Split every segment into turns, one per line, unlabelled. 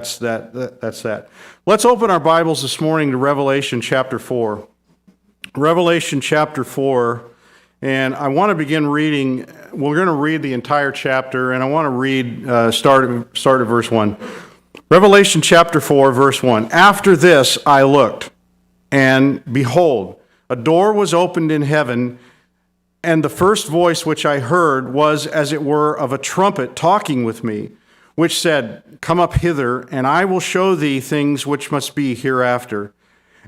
That's that. Let's open our Bibles this morning to Revelation chapter 4. Revelation chapter 4, and I want to begin reading. We're going to read the entire chapter, and I want to read, start at verse 1. Revelation chapter 4, verse 1. After this I looked, and behold, a door was opened in heaven, and the first voice which I heard was as it were of a trumpet talking with me, which said, Come up hither, and I will show thee things which must be hereafter.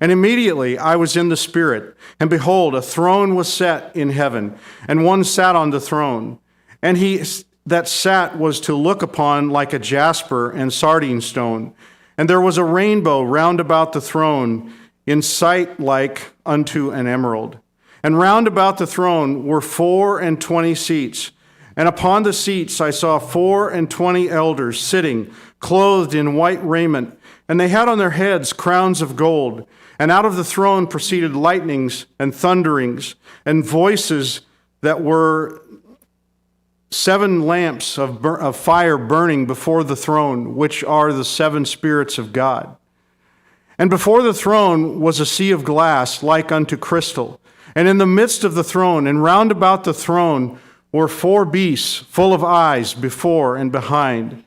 And immediately I was in the Spirit, and behold, a throne was set in heaven, and one sat on the throne. And he that sat was to look upon like a jasper and sardine stone. And there was a rainbow round about the throne, in sight like unto an emerald. And round about the throne were 24 seats. And upon the seats I saw 24 elders sitting, clothed in white raiment, and they had on their heads crowns of gold. And out of the throne proceeded lightnings and thunderings, and voices that were 7 lamps of fire burning before the throne, which are the 7 spirits of God. And before the throne was a sea of glass like unto crystal. And in the midst of the throne, and round about the throne, were 4 beasts full of eyes before and behind.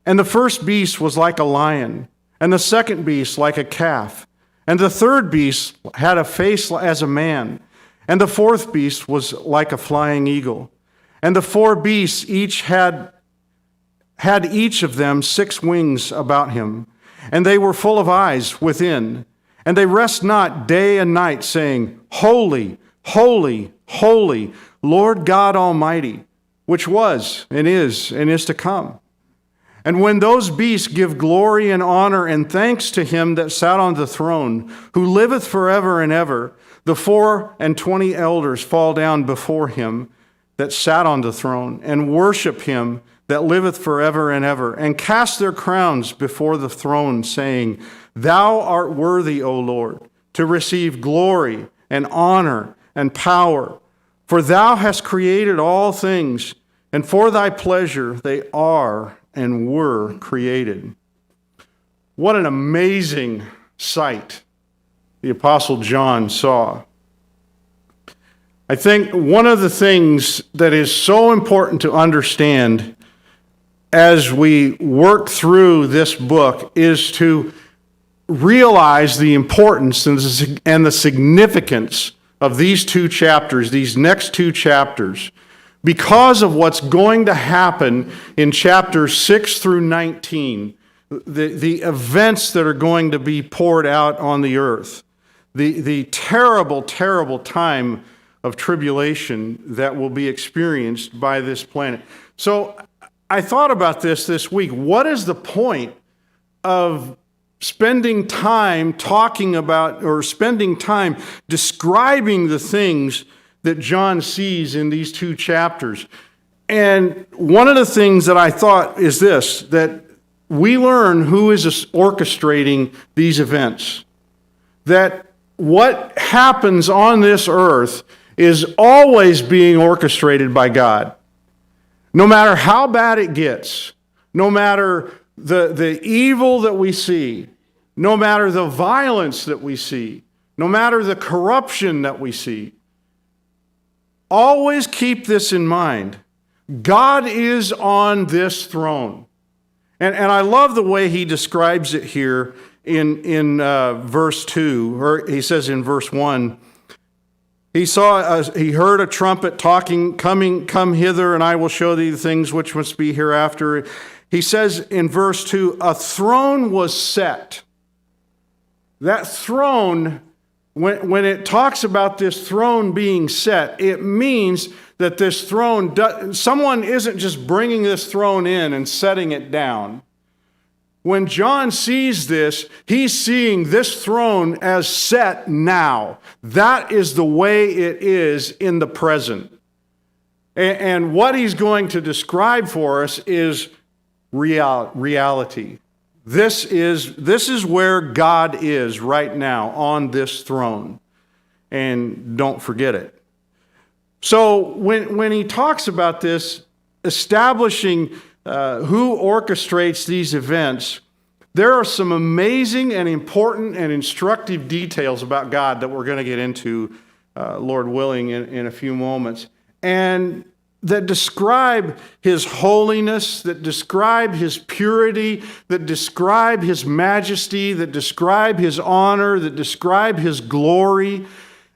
And the first beast was like a lion, and the second beast like a calf. And the third beast had a face as a man, and the fourth beast was like a flying eagle. And the 4 beasts each had each of them 6 wings about him, and they were full of eyes within. And they rest not day and night, saying, Holy, holy, holy, Lord God Almighty, which was and is to come. And when those beasts give glory and honor and thanks to him that sat on the throne, who liveth forever and ever, the 24 elders fall down before him that sat on the throne, and worship him that liveth forever and ever, and cast their crowns before the throne, saying, Thou art worthy, O Lord, to receive glory and honor and power. For thou hast created all things, and for thy pleasure they are and were created. What an amazing sight the Apostle John saw. I think one of the things that is so important to understand as we work through this book is to realize the importance and the significance of these 2 chapters, these next 2 chapters, because of what's going to happen in chapters 6 through 19, the events that are going to be poured out on the earth, the terrible, terrible time of tribulation that will be experienced by this planet. So I thought about this week. What is the point of spending time talking about or spending time describing the things that John sees in these 2 chapters? And one of the things that I thought is this, that we learn who is orchestrating these events. That what happens on this earth is always being orchestrated by God. No matter how bad it gets, no matter the evil that we see, no matter the violence that we see, no matter the corruption that we see, always keep this in mind. God is on this throne. And I love the way he describes it here in verse 2, or he says in verse 1, he heard a trumpet talking, come hither, and I will show thee the things which must be hereafter. He says in verse 2, a throne was set. That throne, when it talks about this throne being set, it means that this throne, someone isn't just bringing this throne in and setting it down. When John sees this, he's seeing this throne as set now. That is the way it is in the present. And what he's going to describe for us is reality. This is where God is right now on this throne. And don't forget it. So when he talks about this, establishing who orchestrates these events, there are some amazing and important and instructive details about God that we're going to get into, Lord willing, in a few moments. And that describe His holiness, that describe His purity, that describe His majesty, that describe His honor, that describe His glory,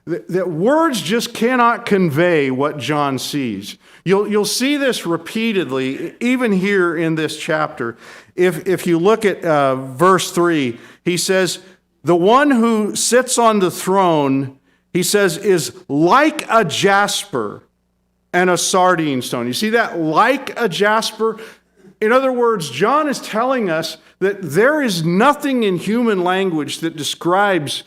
that words just cannot convey what John sees. You'll see this repeatedly, even here in this chapter. If you look at verse 3, he says, the one who sits on the throne, he says, is like a jasper and a sardine stone. You see that? Like a jasper. In other words, John is telling us that there is nothing in human language that describes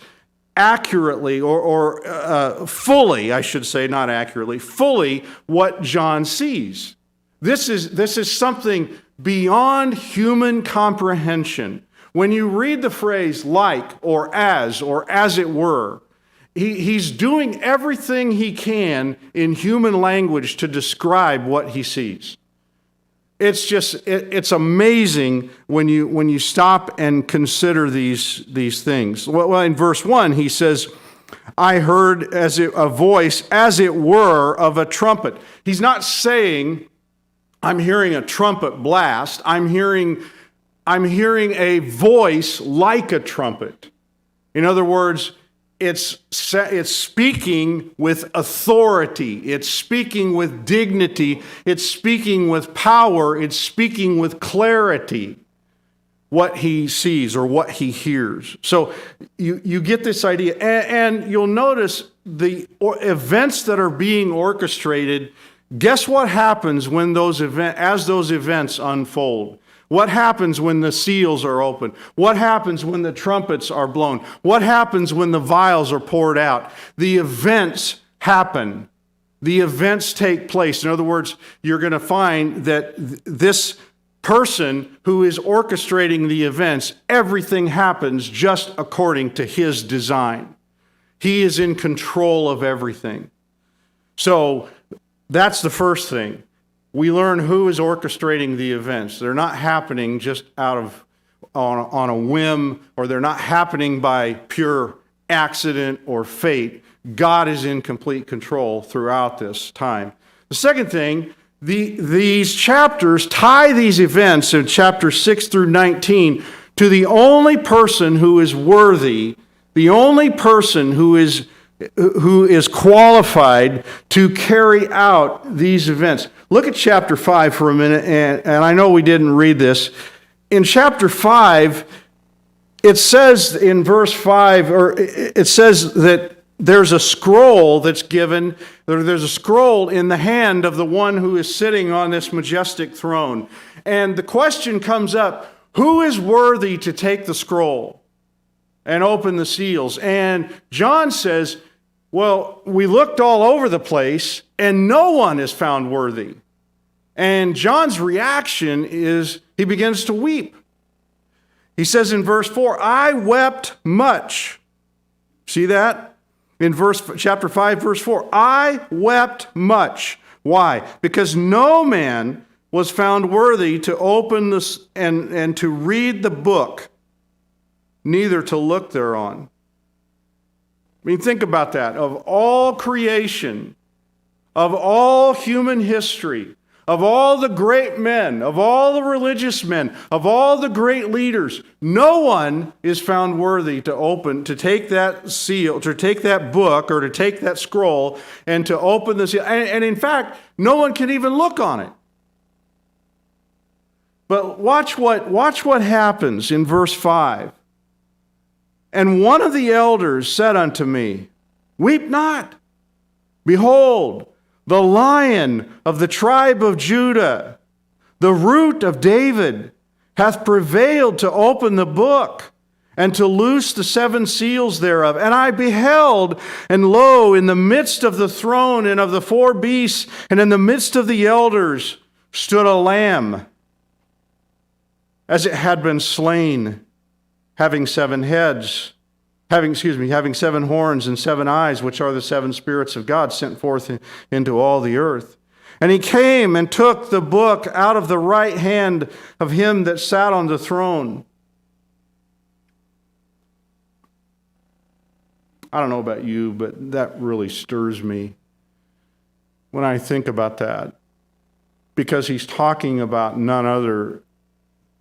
accurately or fully, I should say, not accurately, fully what John sees. This is something beyond human comprehension. When you read the phrase like or as it were, he's doing everything he can in human language to describe what he sees. It's amazing when you stop and consider these things. Well, in verse 1, he says, I heard a voice, as it were, of a trumpet. He's not saying, I'm hearing a trumpet blast. I'm hearing a voice like a trumpet. In other words, it's speaking with authority. It's speaking with dignity. It's speaking with power. It's speaking with clarity what he sees or what he hears. So you get this idea. And you'll notice the events that are being orchestrated. Guess what happens when as those events unfold? What happens when the seals are opened? What happens when the trumpets are blown? What happens when the vials are poured out? The events happen. The events take place. In other words, you're going to find that this person who is orchestrating the events, everything happens just according to his design. He is in control of everything. So that's the first thing. We learn who is orchestrating the events. They're not happening just on a whim, or they're not happening by pure accident or fate. God is in complete control throughout this time. The second thing, these chapters tie these events in chapters 6 through 19 to the only person who is worthy, the only person who is qualified to carry out these events. Look at chapter 5 for a minute, and I know we didn't read this. In chapter 5, it says in verse 5, or it says that there's a scroll that's given, there's a scroll in the hand of the one who is sitting on this majestic throne. And the question comes up, who is worthy to take the scroll and open the seals? And John says, well, we looked all over the place and no one is found worthy. And John's reaction is he begins to weep. He says in verse 4, I wept much. See that? In chapter 5, verse 4, I wept much. Why? Because no man was found worthy to open this and to read the book, neither to look thereon. I mean, think about that. Of all creation, of all human history, of all the great men, of all the religious men, of all the great leaders, no one is found worthy to take that seal, to take that book, or to take that scroll, and to open the seal. And in fact, no one can even look on it. But watch what happens in verse 5. And one of the elders said unto me, weep not. Behold, the Lion of the tribe of Judah, the Root of David, hath prevailed to open the book and to loose the 7 seals thereof. And I beheld, and lo, in the midst of the throne and of the 4 beasts, and in the midst of the elders, stood a lamb, as it had been slain, having 7 heads, having 7 horns and 7 eyes, which are the 7 spirits of God sent forth into all the earth. And he came and took the book out of the right hand of him that sat on the throne. I don't know about you, but that really stirs me when I think about that, because he's talking about none other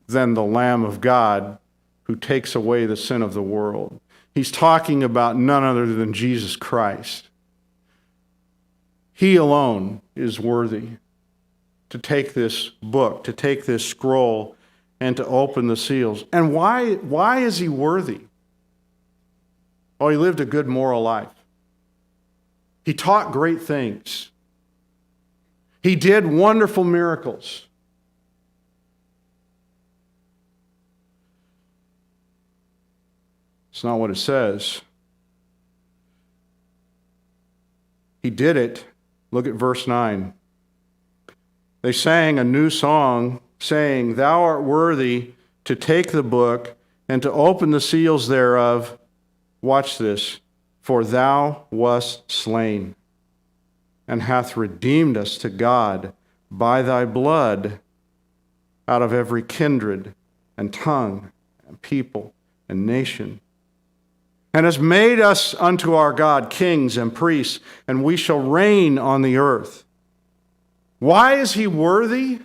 than the Lamb of God who takes away the sin of the world. He's talking about none other than Jesus Christ. He alone is worthy to take this book, to take this scroll, and to open the seals. And why is he worthy? Oh, he lived a good moral life. He taught great things. He did wonderful miracles. It's not what it says. He did it. Look at verse 9. They sang a new song, saying, "Thou art worthy to take the book and to open the seals thereof." Watch this. "For thou wast slain, and hath redeemed us to God by thy blood out of every kindred and tongue and people and nation, and has made us unto our God kings and priests, and we shall reign on the earth." Why is he worthy?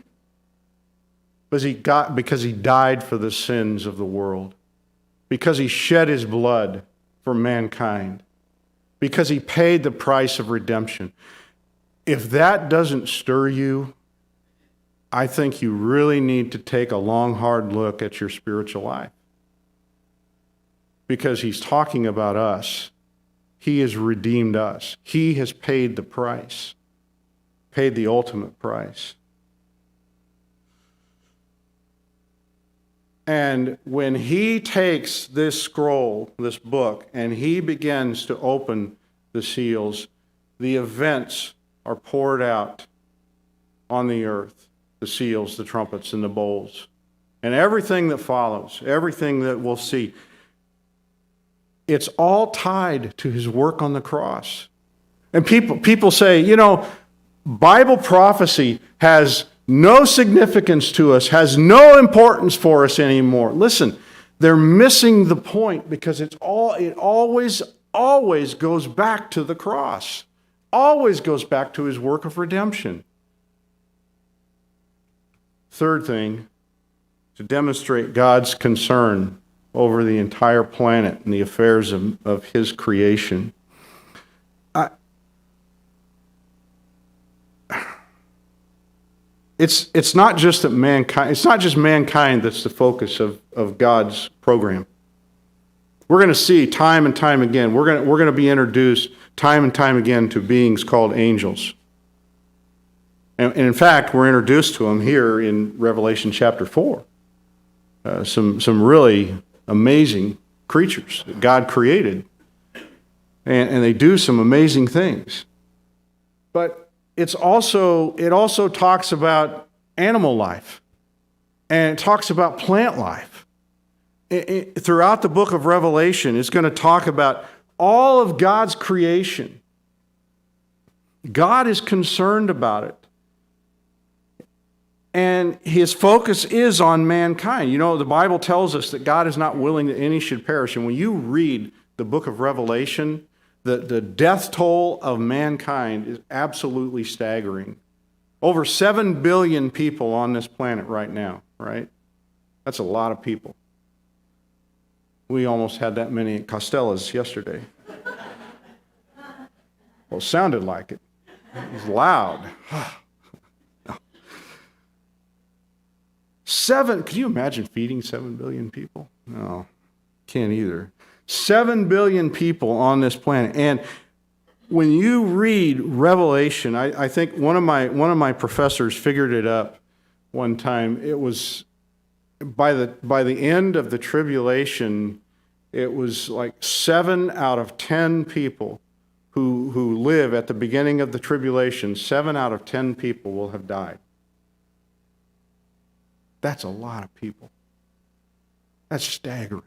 Because he died for the sins of the world. Because he shed his blood for mankind. Because he paid the price of redemption. If that doesn't stir you, I think you really need to take a long, hard look at your spiritual life. Because he's talking about us. He has redeemed us. He has paid the price. Paid the ultimate price. And when he takes this scroll, this book, and he begins to open the seals, the events are poured out on the earth. The seals, the trumpets, and the bowls. And everything that follows, everything that we'll see, it's all tied to his work on the cross. And people say, Bible prophecy has no significance to us, has no importance for us anymore. Listen, they're missing the point, because it always goes back to the cross. Always goes back to his work of redemption. Third thing, to demonstrate God's concern over the entire planet and the affairs of his creation. It's not just that mankind. It's not just mankind that's the focus of God's program. We're going to see time and time again. We're going to be introduced time and time again to beings called angels. And in fact, we're introduced to them here in Revelation chapter 4. Some really amazing creatures that God created. And they do some amazing things. But it also talks about animal life. And it talks about plant life. Throughout the book of Revelation, it's going to talk about all of God's creation. God is concerned about it. And his focus is on mankind. The Bible tells us that God is not willing that any should perish. And when you read the book of Revelation, the death toll of mankind is absolutely staggering. Over 7 billion people on this planet right now, right? That's a lot of people. We almost had that many at Costella's yesterday. Well, it sounded like it. It was loud. Could you imagine feeding 7 billion people? No, can't either. 7 billion people on this planet. And when you read Revelation, I think one of my professors figured it up one time. It was by the end of the tribulation, it was like 7 out of 10 people who live at the beginning of the tribulation, 7 out of 10 people will have died. That's a lot of people. That's staggering.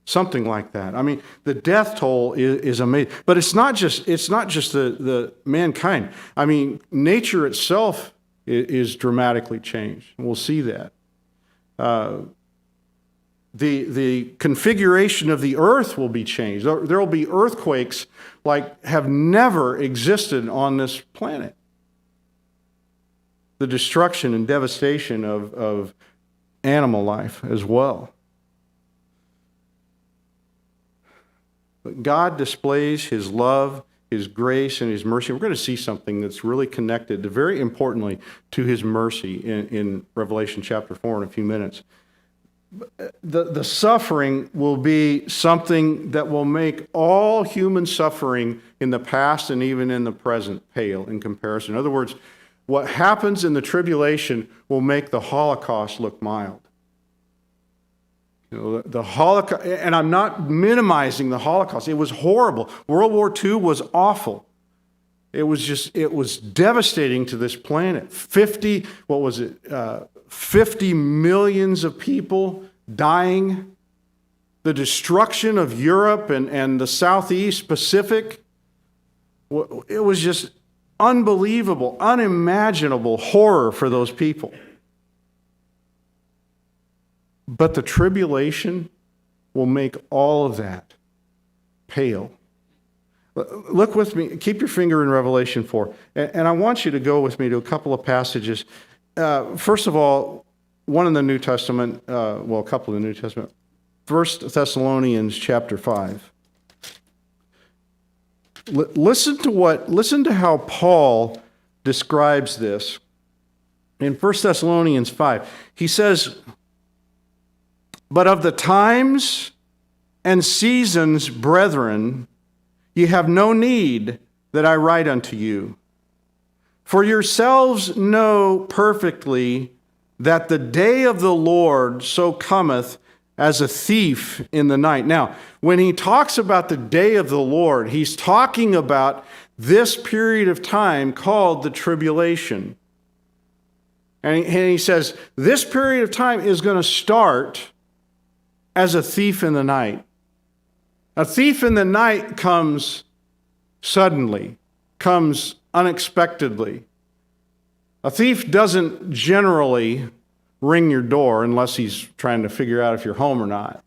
Something like that. I mean, the death toll is amazing. But it's not just the mankind. I mean, nature itself is dramatically changed. We'll see that. The configuration of the earth will be changed. There will be earthquakes like have never existed on this planet. The destruction and devastation of animal life as well. But God displays His love, His grace, and His mercy. We're going to see something that's really connected, very importantly, to His mercy in Revelation chapter 4 in a few minutes. The suffering will be something that will make all human suffering in the past and even in the present pale in comparison. In other words, what happens in the tribulation will make the Holocaust look mild. The Holocaust, and I'm not minimizing the Holocaust. It was horrible. World War II was awful. It was devastating to this planet. 50 millions of people dying. The destruction of Europe and the Southeast Pacific. It was just unbelievable, unimaginable horror for those people. But the tribulation will make all of that pale. Look with me, keep your finger in Revelation 4. And I want you to go with me to a couple of passages. First of all, one in the New Testament, a couple in the New Testament. 1 Thessalonians Chapter 5. Listen to how Paul describes this. In 1 Thessalonians 5, he says, "But of the times and seasons, brethren, ye have no need that I write unto you. For yourselves know perfectly that the day of the Lord so cometh as a thief in the night." Now, when he talks about the day of the Lord, he's talking about this period of time called the tribulation. And he says, this period of time is going to start as a thief in the night. A thief in the night comes suddenly, comes unexpectedly. A thief doesn't generally ring your door unless he's trying to figure out if you're home or not.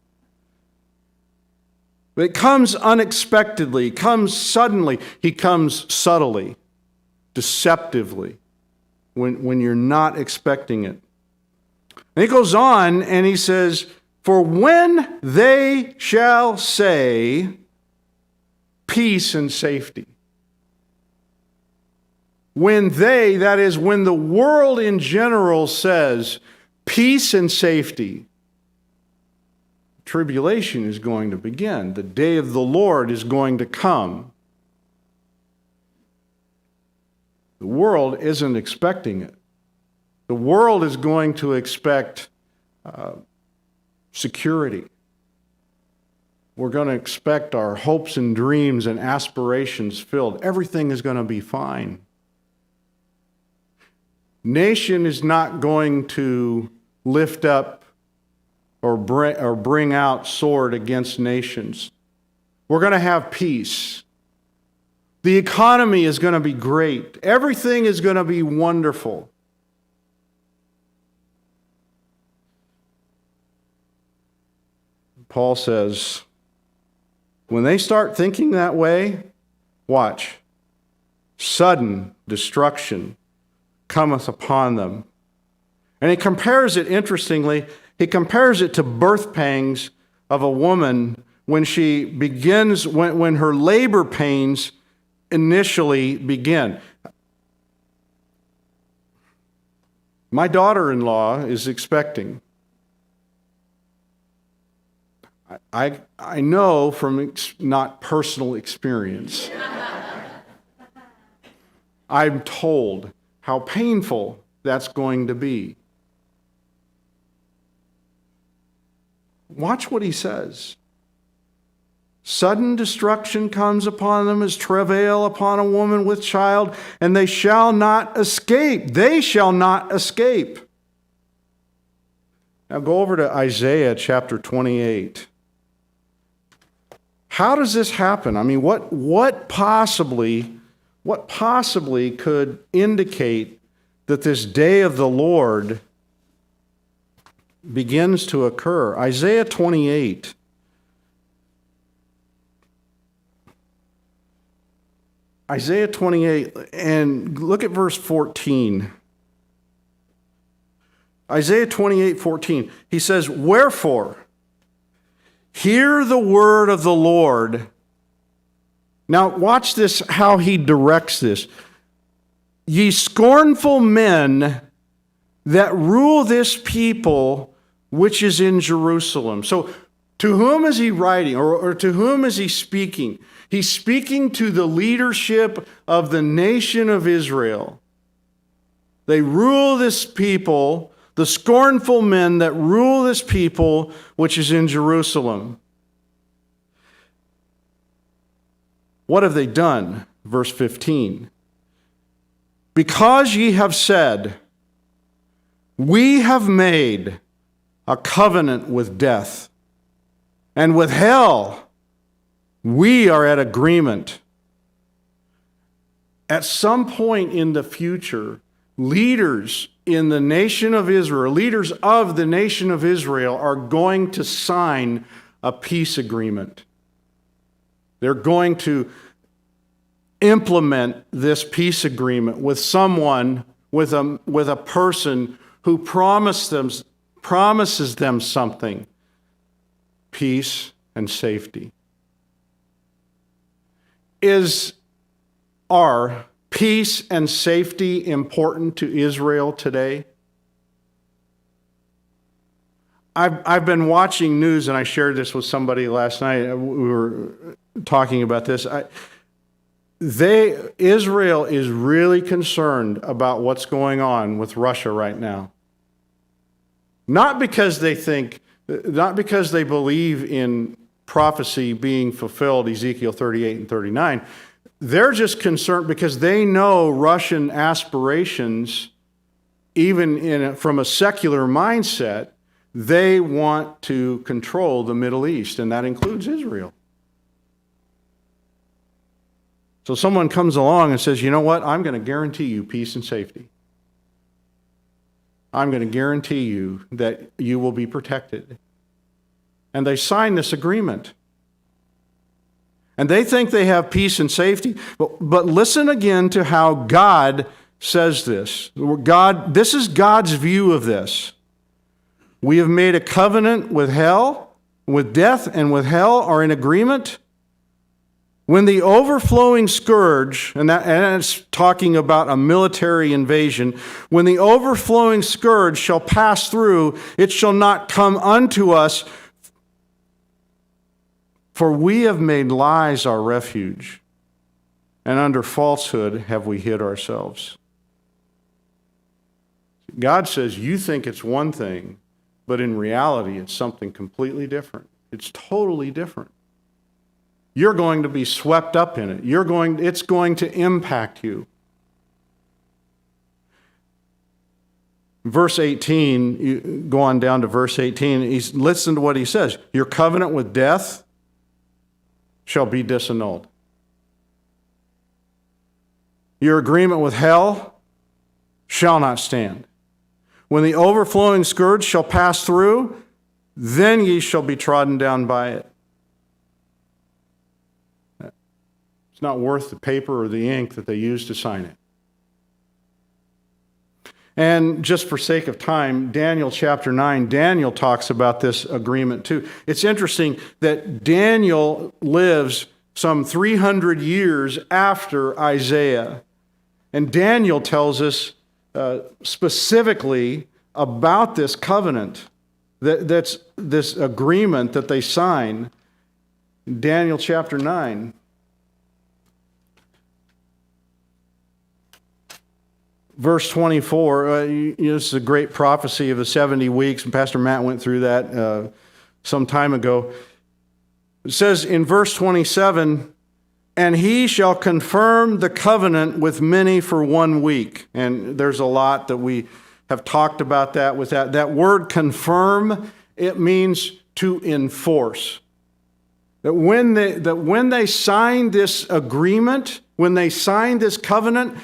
But it comes unexpectedly, comes suddenly. He comes subtly, deceptively, when you're not expecting it. And he goes on and he says, "For when they shall say peace and safety." When they, that is, when the world in general says peace and safety, tribulation is going to begin. The day of the Lord is going to come. The world isn't expecting it. The world is going to expect security. We're going to expect our hopes and dreams and aspirations filled. Everything is going to be fine. Nation is not going to lift up or bring out sword against nations. We're going to have peace. The economy is going to be great. Everything is going to be wonderful. Paul says, when they start thinking that way, watch. Sudden destruction cometh upon them. And he compares it, interestingly, he compares it to birth pangs of a woman when she begins, when her labor pains initially begin. My daughter-in-law is expecting. I know from not personal experience. I'm told how painful that's going to be. Watch what he says. Sudden destruction comes upon them as travail upon a woman with child, and they shall not escape. They shall not escape. Now go over to Isaiah chapter 28. How does this happen? I mean, what possibly could indicate that this day of the Lord begins to occur. Isaiah 28. Isaiah 28, and look at verse 14. Isaiah 28:14. He says, "Wherefore, hear the word of the Lord." Now watch this, how he directs this. "Ye scornful men that rule this people which is in Jerusalem." So to whom is he writing, or to whom is he speaking? He's speaking to the leadership of the nation of Israel. They rule this people, the scornful men that rule this people which is in Jerusalem. What have they done? Verse 15. "Because ye have said, we have made a covenant with death, and with hell we are at agreement." At some point in the future, leaders in the nation of Israel, leaders of the nation of Israel, are going to sign a peace agreement. They're going to implement this peace agreement with someone, with a person who promises them something: peace and safety. Are peace and safety important to Israel today? I've been watching news, and I shared this with somebody last night. We were talking about this. Israel is really concerned about what's going on with Russia right now. Not because they believe in prophecy being fulfilled, Ezekiel 38 and 39. They're just concerned because they know Russian aspirations, even from a secular mindset. They want to control the Middle East, and that includes Israel. So someone comes along and says, you know what, I'm going to guarantee you peace and safety. I'm going to guarantee you that you will be protected. And they sign this agreement. And they think they have peace and safety. But listen again to how God says this. This is God's view of this. We have made a covenant with hell, with death and with hell are in agreement. When the overflowing scourge, and it's talking about a military invasion, when the overflowing scourge shall pass through, it shall not come unto us, for we have made lies our refuge, and under falsehood have we hid ourselves. God says, you think it's one thing, but in reality it's something completely different. It's totally different. You're going to be swept up in it. It's going to impact you. Verse 18, you go on down to verse 18. Listen to what he says. Your covenant with death shall be disannulled. Your agreement with hell shall not stand. When the overflowing scourge shall pass through, then ye shall be trodden down by it. It's not worth the paper or the ink that they use to sign it. And just for sake of time, Daniel chapter 9, Daniel talks about this agreement too. It's interesting that Daniel lives some 300 years after Isaiah. And Daniel tells us specifically about this covenant, that's this agreement that they sign. Daniel chapter 9. Verse 24, this is a great prophecy of the 70 weeks, and Pastor Matt went through that some time ago. It says in verse 27, and he shall confirm the covenant with many for 1 week. And there's a lot that we have talked about that with that. That word confirm, it means to enforce. That when they sign this agreement, when they sign this covenant,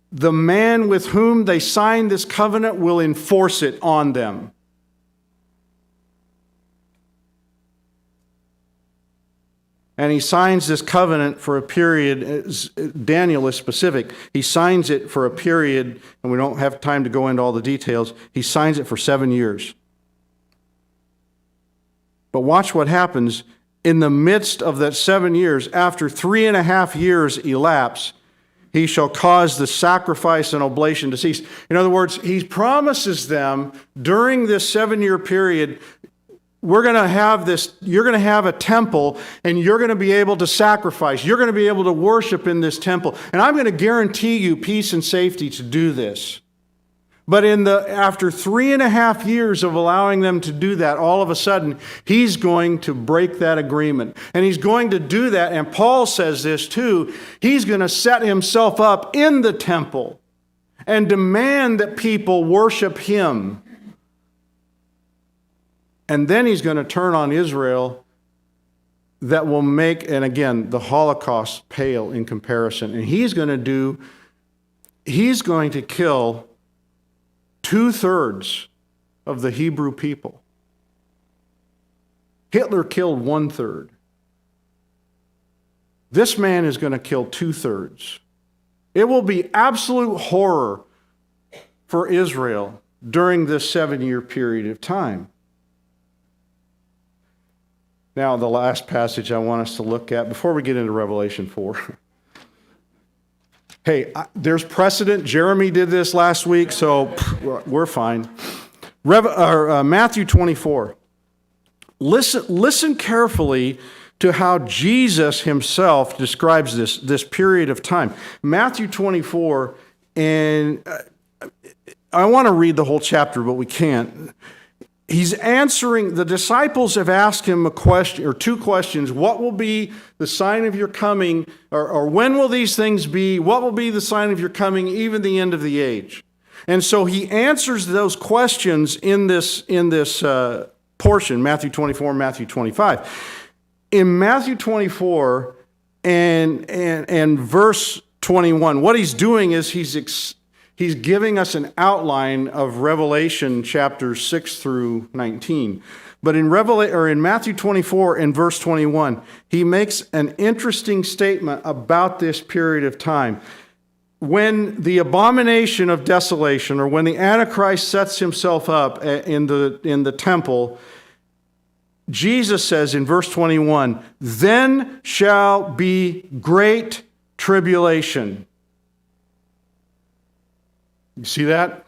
the man with whom they sign this covenant will enforce it on them. And he signs this covenant for a period. Daniel is specific. He signs it for a period, and we don't have time to go into all the details. He signs it for 7 years. But watch what happens in the midst of that 7 years. After 3.5 years elapse, he shall cause the sacrifice and oblation to cease. In other words, he promises them during this 7-year period, we're going to have this, you're going to have a temple, and you're going to be able to sacrifice. You're going to be able to worship in this temple. And I'm going to guarantee you peace and safety to do this. But after 3.5 years of allowing them to do that, all of a sudden, he's going to break that agreement. And he's going to do that, and Paul says this too, he's going to set himself up in the temple and demand that people worship him. And then he's going to turn on Israel that will make, and again, the Holocaust pale in comparison. And he's going to kill 2/3 of the Hebrew people. Hitler killed 1/3. This man is going to kill 2/3. It will be absolute horror for Israel during this 7-year period of time. Now, the last passage I want us to look at before we get into Revelation 4. Hey, there's precedent. Jeremy did this last week, so we're fine. Matthew 24. Listen carefully to how Jesus himself describes this period of time. Matthew 24, and I want to read the whole chapter, but we can't. He's answering, the disciples have asked him a question or two questions. What will be the sign of your coming, or when will these things be? What will be the sign of your coming, even the end of the age? And so he answers those questions in this portion, Matthew 24 and Matthew 25. In Matthew 24 and verse 21, what he's doing is he's giving us an outline of Revelation chapters 6 through 19. But in Matthew 24 and verse 21, he makes an interesting statement about this period of time. When the abomination of desolation, or when the Antichrist sets himself up in the temple, Jesus says in verse 21, "Then shall be great tribulation." You see that?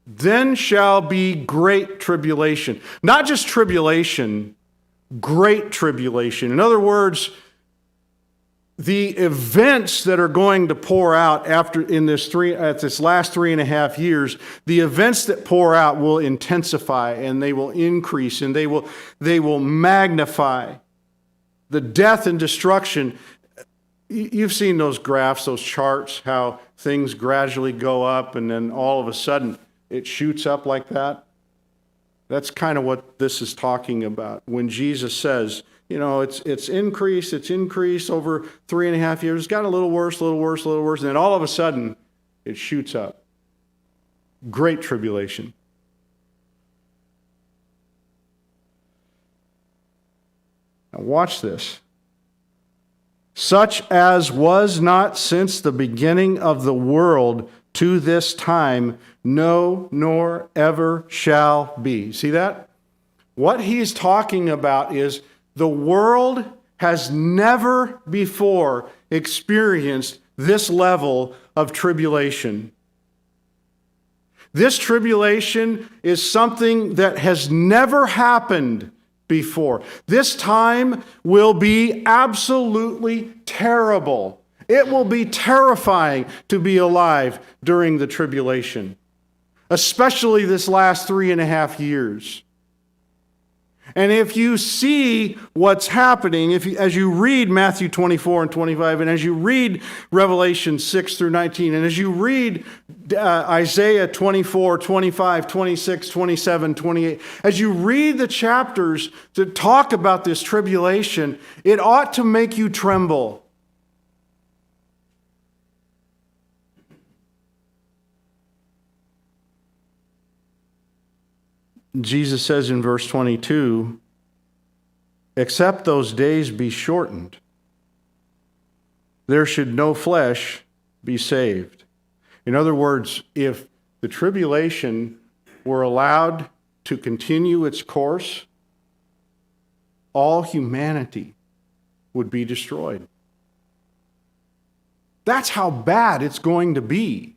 Then shall be great tribulation. Not just tribulation, great tribulation. In other words, the events that are going to pour out at this last 3.5 years, the events that pour out will intensify, and they will increase, and they will magnify. The death and destruction. You've seen those graphs, those charts, how things gradually go up and then all of a sudden it shoots up like that. That's kind of what this is talking about. When Jesus says, it's increased over 3.5 years. It's got a little worse, and then all of a sudden it shoots up. Great tribulation. Now watch this. "Such as was not since the beginning of the world to this time, no, nor ever shall be." See that? What he's talking about is the world has never before experienced this level of tribulation. This tribulation is something that has never happened before. This time will be absolutely terrible. It will be terrifying to be alive during the tribulation, especially this last 3.5 years. And if you see what's happening, as you read Matthew 24 and 25, and as you read Revelation 6 through 19, and as you read Isaiah 24, 25, 26, 27, 28, as you read the chapters that talk about this tribulation, it ought to make you tremble. Jesus says in verse 22, except those days be shortened, there should no flesh be saved. In other words, if the tribulation were allowed to continue its course, all humanity would be destroyed. That's how bad it's going to be.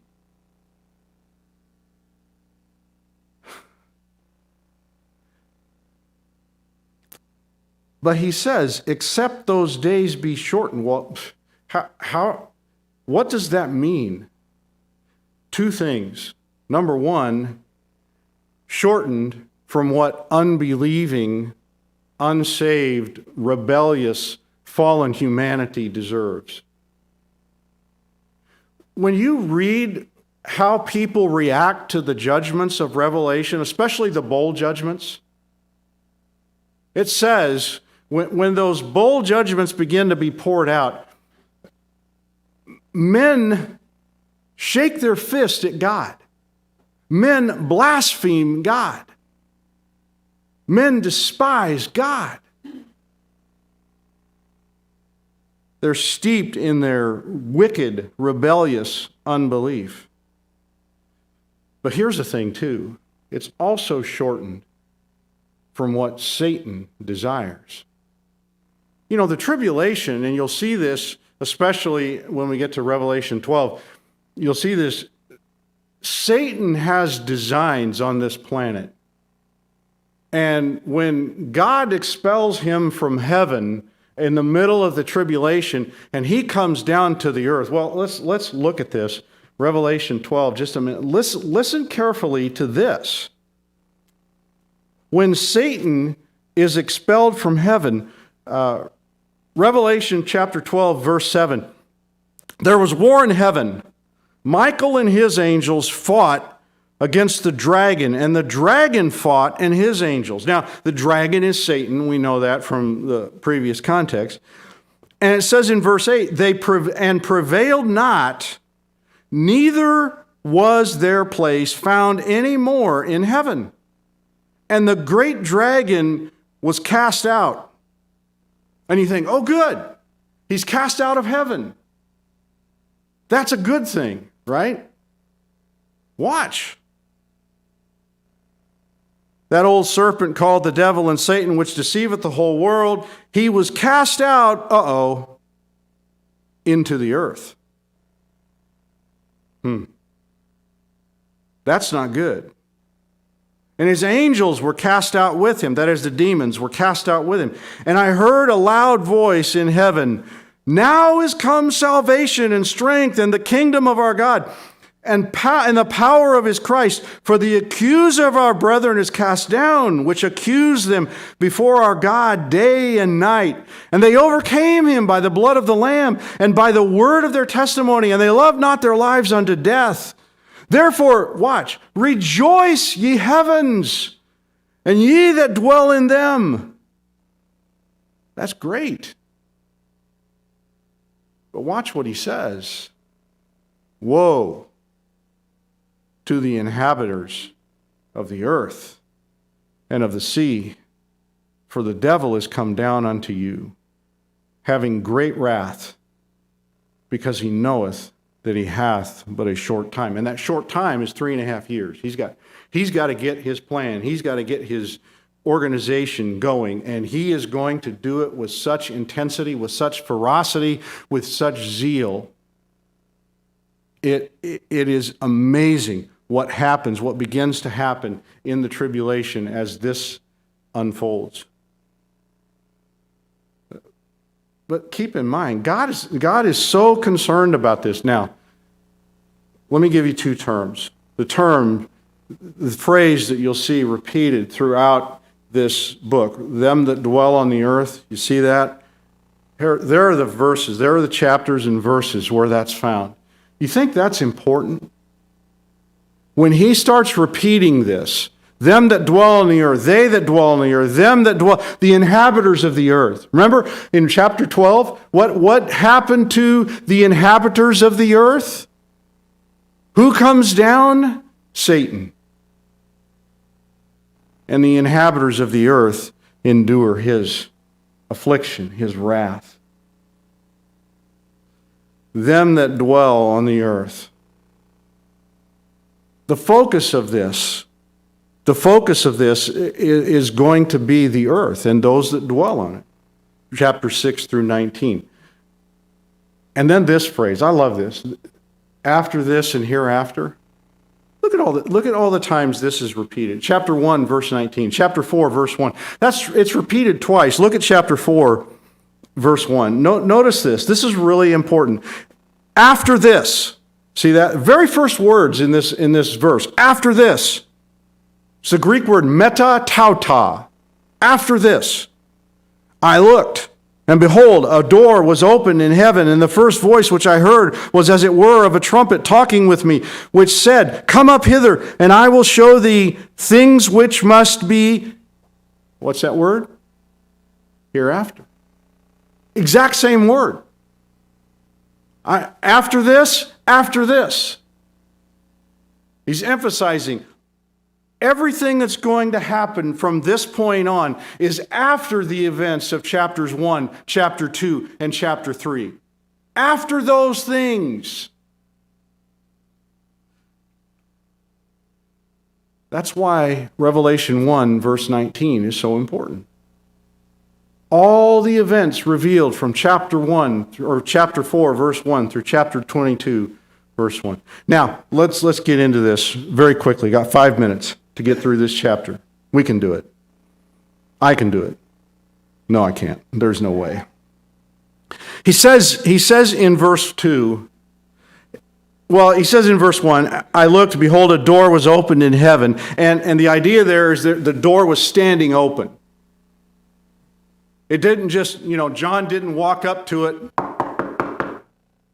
But he says, except those days be shortened. Well, what does that mean? Two things. Number one, shortened from what unbelieving, unsaved, rebellious, fallen humanity deserves. When you read how people react to the judgments of Revelation, especially the bowl judgments, it says when those bowl judgments begin to be poured out, men shake their fist at God. Men blaspheme God. Men despise God. They're steeped in their wicked, rebellious unbelief. But here's the thing, too. It's also shortened from what Satan desires. You know, the tribulation, and you'll see this, especially when we get to Revelation 12, you'll see this. Satan has designs on this planet. And when God expels him from heaven in the middle of the tribulation, and he comes down to the earth. Well, let's look at this. Revelation 12, just a minute. Listen carefully to this. When Satan is expelled from heaven, Revelation chapter 12, verse 7, there was war in heaven. Michael and his angels fought against the dragon, and the dragon fought and his angels. Now, the dragon is Satan. We know that from the previous context. And it says in verse 8, they prevailed not, neither was their place found any more in heaven. And the great dragon was cast out. And you think, oh, good. He's cast out of heaven. That's a good thing, right? Watch. That old serpent called the devil and Satan, which deceiveth the whole world, he was cast out, into the earth. That's not good. And his angels were cast out with him, that is, the demons were cast out with him. And I heard a loud voice in heaven, now is come salvation and strength and the kingdom of our God, and the power of his Christ. For the accuser of our brethren is cast down, which accused them before our God day and night. And they overcame him by the blood of the Lamb and by the word of their testimony, and they loved not their lives unto death. Therefore, watch, rejoice, ye heavens, and ye that dwell in them. That's great. But watch what he says. Woe to the inhabitants of the earth and of the sea, for the devil is come down unto you, having great wrath, because he knoweth that he hath but a short time. And that short time is 3.5 years. He's got to get his plan. He's got to get his organization going, and he is going to do it with such intensity, with such ferocity, with such zeal. It is amazing what happens, what begins to happen in the tribulation as this unfolds. But keep in mind, God is so concerned about this. Now, let me give you two terms. The phrase that you'll see repeated throughout this book, them that dwell on the earth, you see that? There are the verses, there are the chapters and verses where that's found. You think that's important? When he starts repeating this, them that dwell on the earth, they that dwell on the earth, them that dwell, the inhabitants of the earth. Remember in chapter 12, what happened to the inhabitants of the earth? Who comes down? Satan. And the inhabitants of the earth endure his affliction, his wrath. Them that dwell on the earth. The focus of this is going to be the earth and those that dwell on it. Chapter 6 through 19. And then this phrase, I love this. After this and hereafter. Look at all the times this is repeated. Chapter 1, verse 19. Chapter 4, verse 1. It's repeated twice. Look at chapter 4, verse 1. Notice this. This is really important. After this. See that? Very first words in this verse. After this. It's the Greek word meta tauta. After this. I looked, and behold, a door was opened in heaven, and the first voice which I heard was as it were of a trumpet talking with me, which said, Come up hither, and I will show thee things which must be, what's that word? Hereafter. Exact same word. After this, after this. He's emphasizing everything that's going to happen from this point on is after the events of chapters 1, chapter 2, and chapter 3. After those things. That's why Revelation 1, verse 19 is so important. All the events revealed from chapter 1 or chapter 4, verse 1 through chapter 22, verse 1. Now, let's get into this very quickly. Got 5 minutes to get through this chapter. We can do it. I can do it. No, I can't. There's no way. He says in verse 2, well, he says in verse 1, I looked, behold, a door was opened in heaven. And the idea there is that the door was standing open. It didn't just, John didn't walk up to it.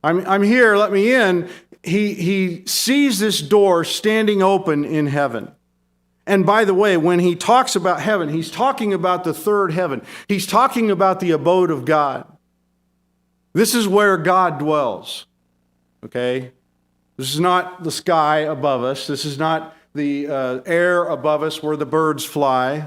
I'm here, let me in. He sees this door standing open in heaven. And by the way, when he talks about heaven, he's talking about the third heaven. He's talking about the abode of God. This is where God dwells. Okay? This is not the sky above us. This is not the air above us where the birds fly.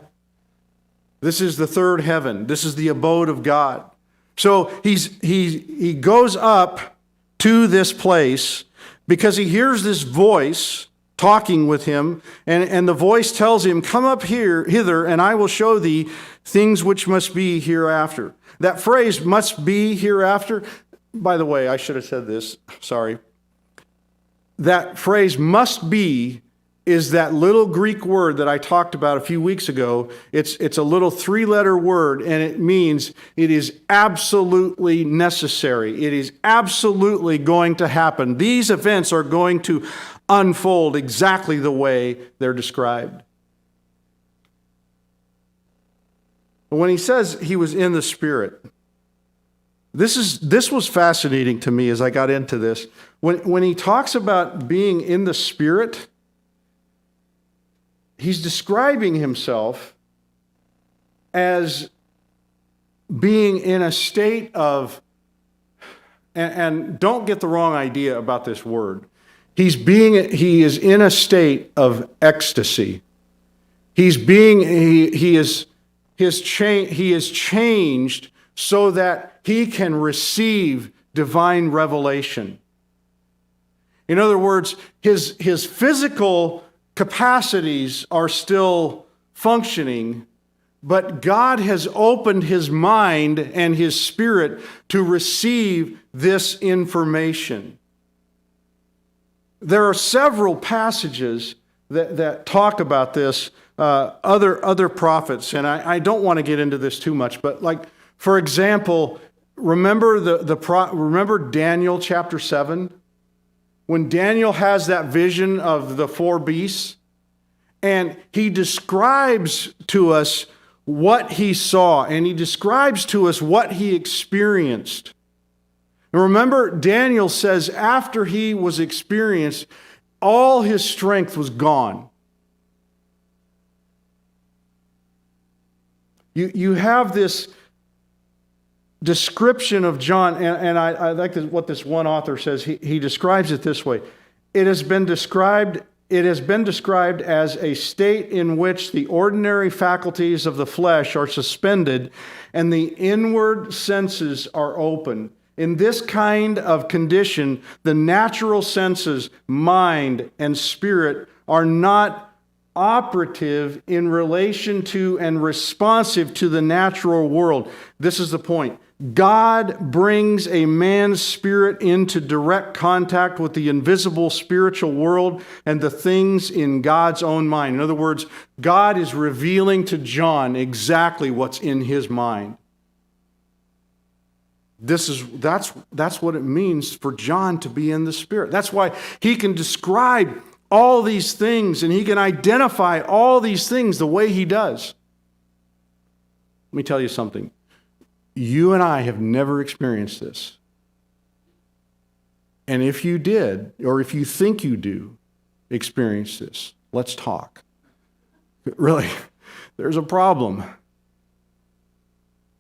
This is the third heaven. This is the abode of God. So he goes up to this place because he hears this voice talking with him, and the voice tells him, Come up hither, and I will show thee things which must be hereafter. That phrase, must be hereafter, by the way, I should have said this, sorry. That phrase, must be, is that little Greek word that I talked about a few weeks ago. It's a little 3-letter word, and it means it is absolutely necessary. It is absolutely going to happen. These events are going to unfold exactly the way they're described. But when he says he was in the Spirit, this was fascinating to me as I got into this. When he talks about being in the Spirit, he's describing himself as being in a state of, and don't get the wrong idea about this word. He is in a state of ecstasy. He is changed so that he can receive divine revelation. In other words, his physical capacities are still functioning, but God has opened his mind and his spirit to receive this information. There are several passages that talk about this, other prophets, and I don't want to get into this too much, but like, for example, remember Daniel chapter 7? When Daniel has that vision of the 4 beasts, and he describes to us what he saw, and he describes to us what he experienced. And remember, Daniel says after he was experienced, all his strength was gone. You have this description of John, and I like what this one author says. He describes it this way. It has been described it has been described as a state in which the ordinary faculties of the flesh are suspended and the inward senses are open. In this kind of condition, the natural senses, mind and spirit, are not operative in relation to and responsive to the natural world. This is the point. God brings a man's spirit into direct contact with the invisible spiritual world and the things in God's own mind. In other words, God is revealing to John exactly what's in his mind. That's what it means for John to be in the Spirit. That's why he can describe all these things and he can identify all these things the way he does. Let me tell you something. You and I have never experienced this. And if you did, or if you think you do experience this, let's talk. Really, there's a problem.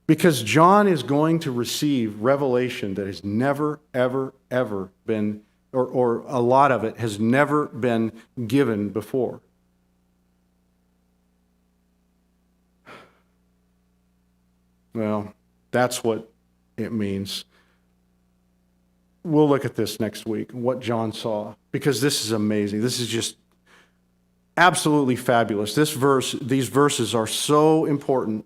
Because John is going to receive revelation that has never, ever, ever been, or a lot of it has never been given before. Well, that's what it means. We'll look at this next week, what John saw, because this is amazing. This is just absolutely fabulous. These verses are so important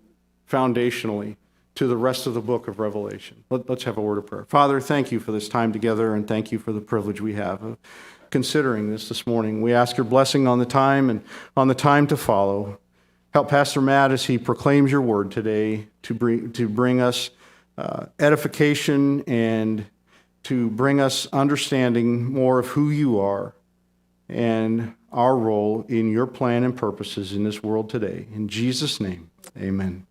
foundationally to the rest of the book of Revelation. Let's have a word of prayer. Father, thank you for this time together, and thank you for the privilege we have of considering this morning. We ask your blessing on the time and on the time to follow. Help Pastor Matt as he proclaims your word today to bring us edification and to bring us understanding more of who you are and our role in your plan and purposes in this world today. In Jesus' name, amen.